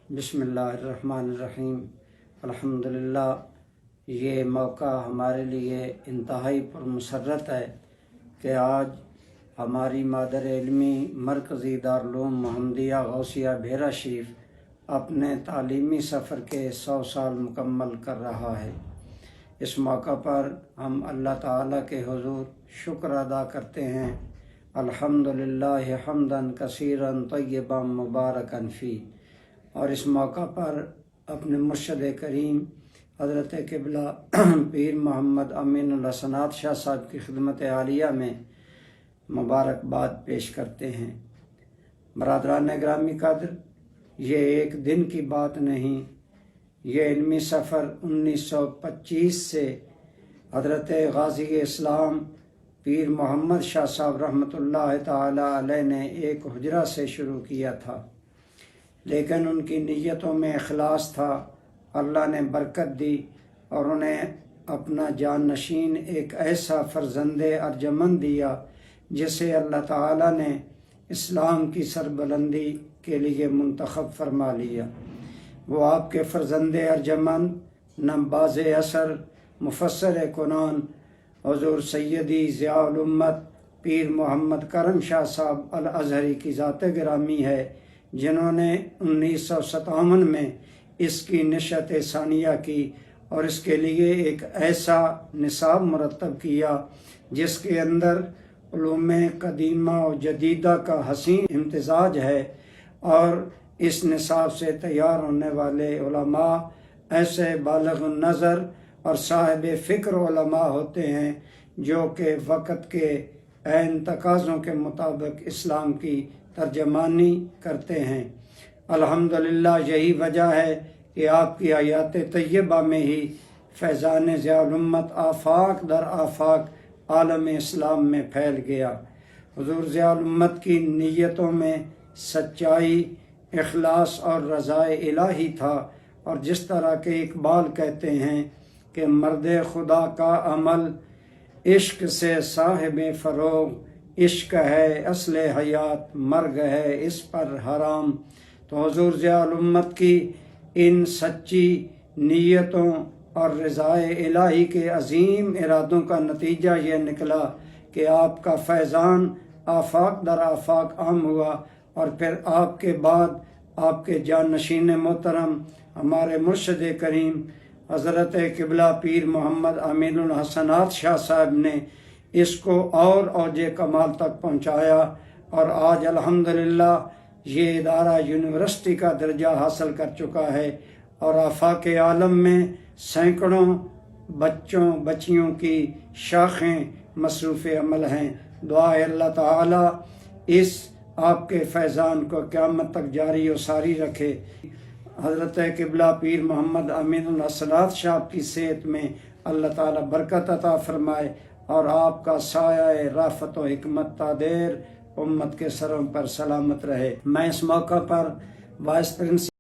بسم اللہ الرحمن الرحیم۔ الحمدللہ، یہ موقع ہمارے لیے انتہائی پرمسرت ہے کہ آج ہماری مادر علمی مرکزی دارالعلوم محمدیہ غوثیہ بھیرا شریف اپنے تعلیمی سفر کے 100 سال مکمل کر رہا ہے۔ اس موقع پر ہم اللہ تعالیٰ کے حضور شکر ادا کرتے ہیں۔ الحمدللہ حمداً کثیراً طیباً مبارکاً فی۔ اور اس موقع پر اپنے مرشد کریم حضرت قبلہ پیر محمد امین الحسنات شاہ صاحب کی خدمت عالیہ میں مبارکباد پیش کرتے ہیں۔ برادران گرامی قدر، یہ ایک دن کی بات نہیں، یہ علمی سفر 1925 سے حضرت غازی اسلام پیر محمد شاہ صاحب رحمۃ اللہ تعالی علیہ نے ایک حجرہ سے شروع کیا تھا، لیکن ان کی نیتوں میں اخلاص تھا۔ اللہ نے برکت دی اور انہیں اپنا جانشین ایک ایسا فرزند ارجمند دیا جسے اللہ تعالیٰ نے اسلام کی سربلندی کے لیے منتخب فرما لیا۔ وہ آپ کے فرزند ارجمند نمباز اثر مفسر کنان حضور سیدی ضیاء الامت پیر محمد کرم شاہ صاحب الازہری کی ذات گرامی ہے، جنہوں نے 1957 میں اس کی نشأت ثانیہ کی اور اس کے لیے ایک ایسا نصاب مرتب کیا جس کے اندر علوم قدیمہ و جدیدہ کا حسین امتزاج ہے، اور اس نصاب سے تیار ہونے والے علماء ایسے بالغ النظر اور صاحب فکر علماء ہوتے ہیں جو کہ وقت کے عین تقاضوں کے مطابق اسلام کی ترجمانی کرتے ہیں۔ الحمدللہ، یہی وجہ ہے کہ آپ کی آیات طیبہ میں ہی فیضان ضیاء الامت آفاق در آفاق عالم اسلام میں پھیل گیا۔ حضور ضیاء الامت کی نیتوں میں سچائی، اخلاص اور رضا الہی تھا، اور جس طرح کہ اقبال کہتے ہیں کہ مرد خدا کا عمل عشق سے صاحب فروغ، عشق ہے اصل حیات، مرگ ہے اس پر حرام۔ تو حضور ضیاء الامت کی ان سچی نیتوں اور رضا الہی کے عظیم ارادوں کا نتیجہ یہ نکلا کہ آپ کا فیضان آفاق در آفاق عام ہوا، اور پھر آپ کے بعد آپ کے جانشین محترم ہمارے مرشد کریم حضرت قبلہ پیر محمد امین الحسنات شاہ صاحب نے اس کو اور اوج کمال تک پہنچایا، اور آج الحمدللہ یہ ادارہ یونیورسٹی کا درجہ حاصل کر چکا ہے، اور آفاق عالم میں سینکڑوں بچوں بچیوں کی شاخیں مصروف عمل ہیں۔ دعا ہے اللہ تعالی اس آپ کے فیضان کو قیامت تک جاری و ساری رکھے۔ حضرت قبلہ پیر محمد امین الحسنات شاہ کی صحت میں اللہ تعالی برکت عطا فرمائے، اور آپ کا سایہ رافت و حکمت تا دیر امت کے سروں پر سلامت رہے۔ میں اس موقع پر وائس پرنسپل